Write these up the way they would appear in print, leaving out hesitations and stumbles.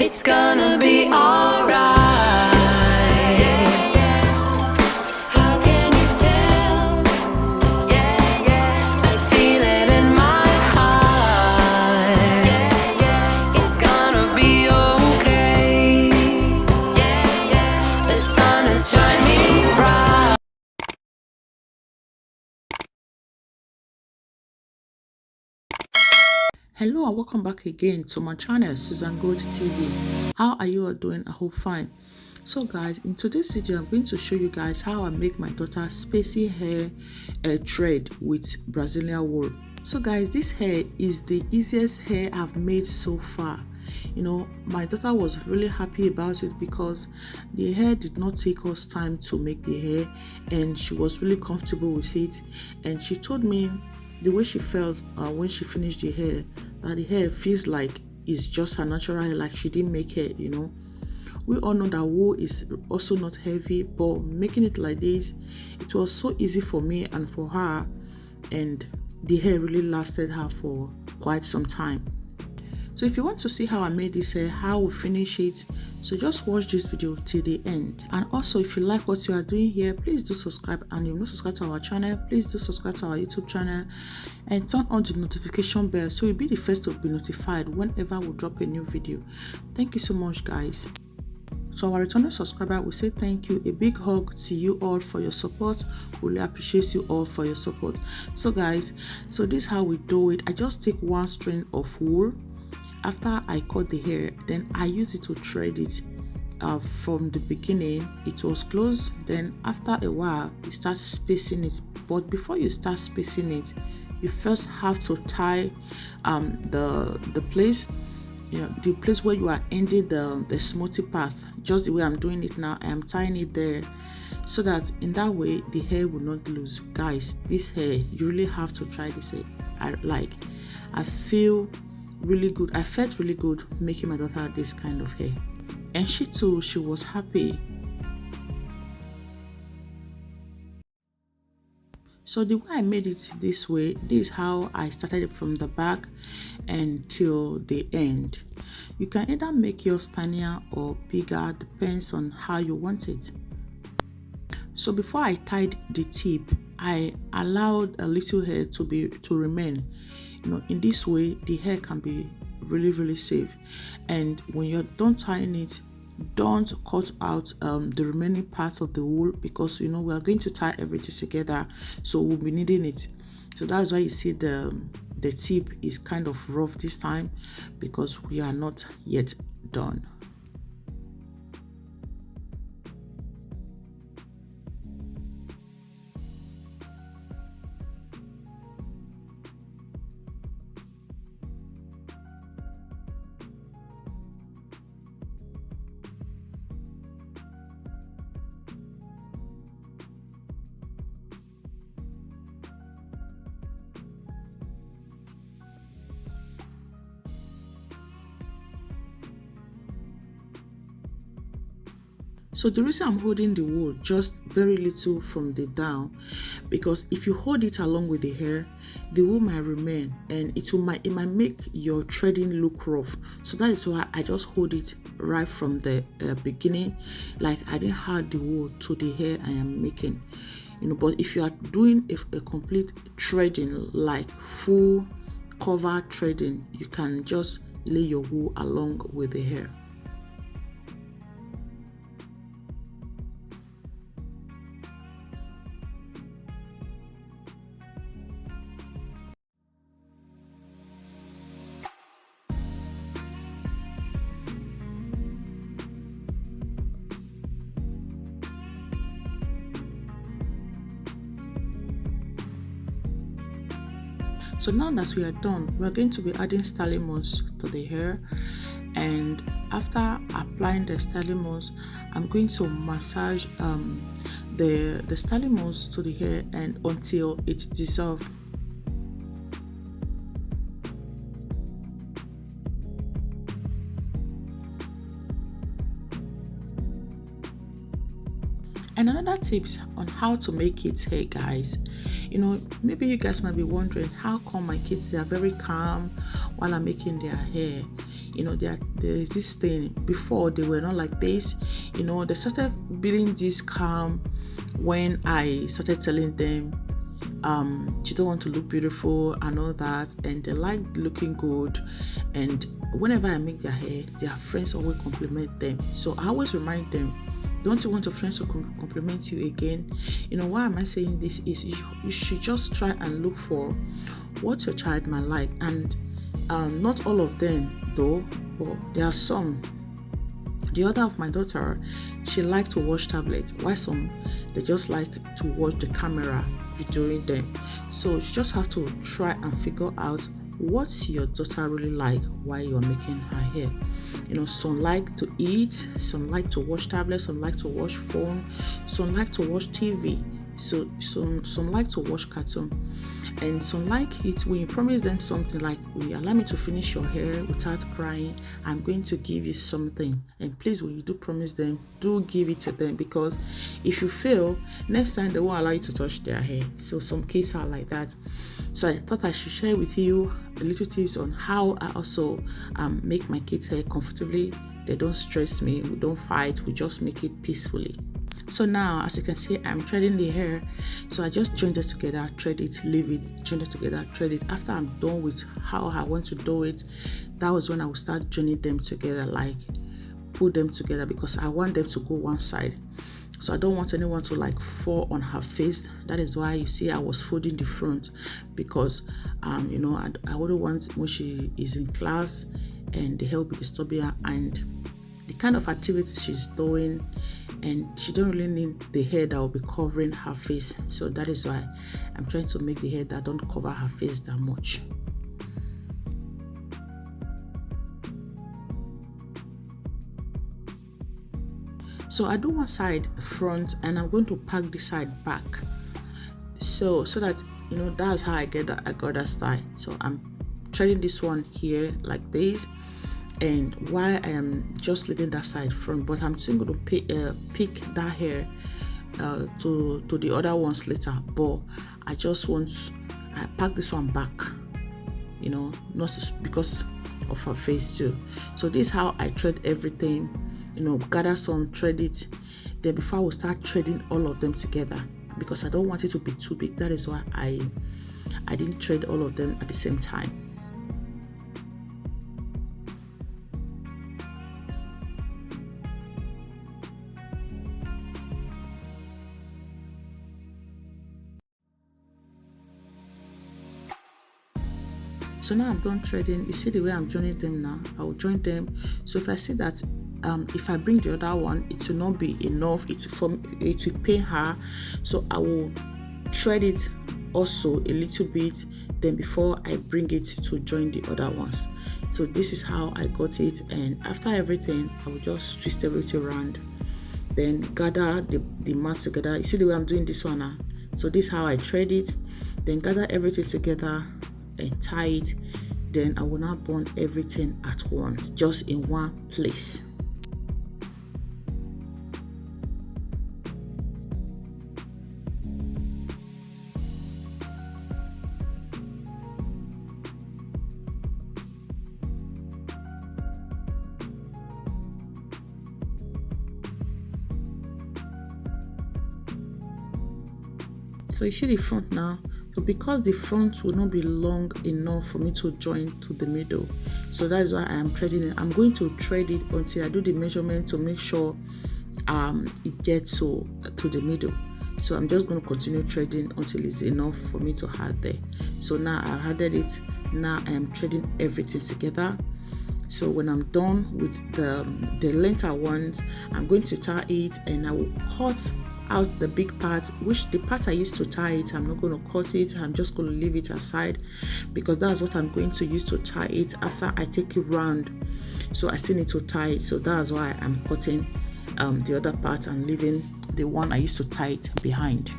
it's gonna be alright. How can you tell? I feel it in my heart. It's gonna be okay. The sun is shining bright. Hello and welcome back again to my channel, Susan Gold TV. How are you all doing? I hope fine. So guys, in today's video I'm going to show you guys how I make my daughter spacey hair thread with Brazilian wool. So guys, this hair is the easiest hair I've made so far. You know, my daughter was really happy about it because the hair did not take us time to make the hair, and she was really comfortable with it. And she told me the way she felt when she finished the hair, that the hair feels like it's just her natural hair, like she didn't make it, you know. We all know that wool is also not heavy, but making it like this, it was so easy for me and for her, and the hair really lasted her for quite some time. So if you want to see how I made this hair, how we finish it, so just watch this video till the end. And also, if you like what you are doing here, please do subscribe. And if you're not subscribed to our channel, please do subscribe to our YouTube channel and turn on the notification bell so you'll be the first to be notified whenever we drop a new video. Thank you so much, guys. So our returning subscriber will say thank you, a big hug to you all for your support. We really appreciate you all for your support. So guys, so this is how we do it. I just take one strand of wool. After I cut the hair, then I use it to thread it. From the beginning it was close, then after a while you start spacing it. But before you start spacing it, you first have to tie the place, you know, the place where you are ending the smoothie path. Just the way I'm doing it now, I am tying it there, so that in that way the hair will not lose. Guys, this hair, you really have to try this hair. I feel really good. I felt really good making my daughter this kind of hair, and she too, she was happy. So the way I made it this way, this is how I started it from the back until the end. You can either make yours tinier or bigger, depends on how you want it. So before I tied the tip, I allowed a little hair to remain. You know, in this way the hair can be really safe. And when you're done tying it, don't cut out the remaining parts of the wool, because you know we are going to tie everything together, so we'll be needing it. So that's why you see the tip is kind of rough this time, because we are not yet done. So the reason I'm holding the wool just very little from the down, because if you hold it along with the hair, the wool might remain and it might make your threading look rough. So that is why I just hold it right from the beginning, like I didn't add the wool to the hair I am making, you know. But if you are doing a complete threading, like full cover threading, you can just lay your wool along with the hair. So now that we are done, we are going to be adding styling mousse to the hair, and after applying the styling mousse, I'm going to massage the styling mousse to the hair and until it dissolves. And another tips on how to make kids hair, guys. You know, maybe you guys might be wondering, how come my kids, they are very calm while I'm making their hair? there's this thing. Before they were not like this. They started building this calm when I started telling them she don't want to look beautiful and all that, and they like looking good. And whenever I make their hair, their friends always compliment them. So I always remind them, don't you want your friends to compliment you again? Why am I saying this is you should just try and look for what your child might like. And not all of them though, but there are some. The other of my daughter, she likes to watch tablets, while some they just like to watch the camera videoing them. So you just have to try and figure out what your daughter really like while you're making her hair. Some like to eat, some like to watch tablets, some like to watch phone, some like to watch TV. So some like to watch cartoon, and some like it when you promise them something like, will you allow me to finish your hair without crying? I'm going to give you something. And please, when you do promise them, do give it to them, because if you fail, next time they won't allow you to touch their hair. So some kids are like that. So I thought I should share with you a little tips on how I also make my kids' hair comfortably. They don't stress me, we don't fight, we just make it peacefully. So now, as you can see, I'm threading the hair. So I just joined it together, thread it, leave it, join it together, thread it. After I'm done with how I want to do it, that was when I will start joining them together, like put them together, because I want them to go one side. So I don't want anyone to like fall on her face. That is why you see I was folding the front, because I wouldn't want when she is in class and the hair will be disturbing her, and the kind of activity she's doing, and she don't really need the hair that will be covering her face. So that is why I'm trying to make the hair that don't cover her face that much. So I do one side front, and I'm going to pack this side back, so that that's how I got that style. So I'm threading this one here like this, and why I am just leaving that side front, but I'm still going to pick that hair to the other ones later. But I pack this one back, not just because of her face too. So this is how I thread everything, gather some, thread it, then before I will start threading all of them together, because I don't want it to be too big. That is why I didn't thread all of them at the same time. So now I'm done threading. You see the way I'm joining them now. I will join them. So if I see that if I bring the other one, it will not be enough. It will pain her. So I will thread it also a little bit. Then before I bring it to join the other ones. So this is how I got it. And after everything, I will just twist everything around. Then gather the mat together. You see the way I'm doing this one now. So this is how I thread it. Then gather everything together and tie it. Then I will now bond everything at once, just in one place. So you see the front now. So because the front will not be long enough for me to join to the middle, so that is why I am threading it. I'm going to thread it until I do the measurement to make sure it gets to the middle. So I'm just going to continue threading until it's enough for me to add there. So now I've added it. Now I am threading everything together. So when I'm done with the length I want, I'm going to tie it, and I will cut out the big part, which the part I used to tie it, I'm not going to cut it. I'm just going to leave it aside, because that's what I'm going to use to tie it after I take it round. So I still need to tie it, so that's why I'm cutting the other part and leaving the one I used to tie it behind.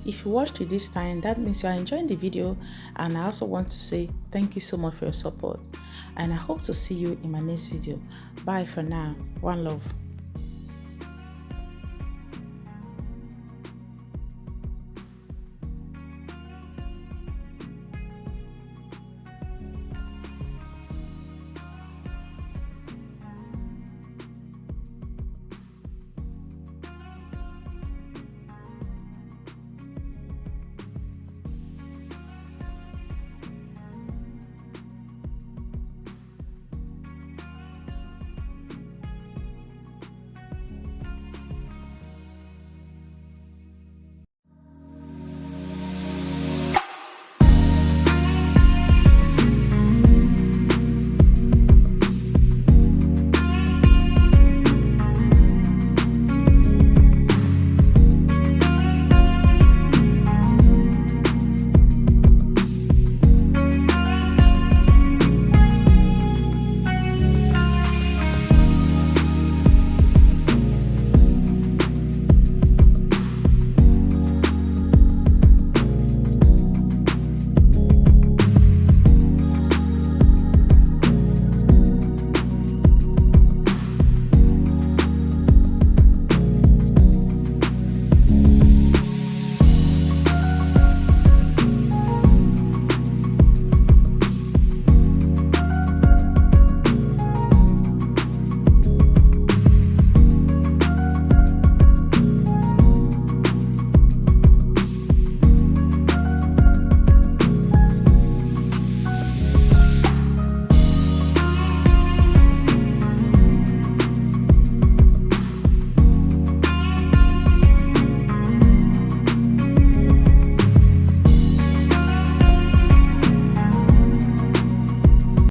If you watched to this time, that means you are enjoying the video, and I also want to say thank you so much for your support, and I hope to see you in my next video. Bye for now. One love.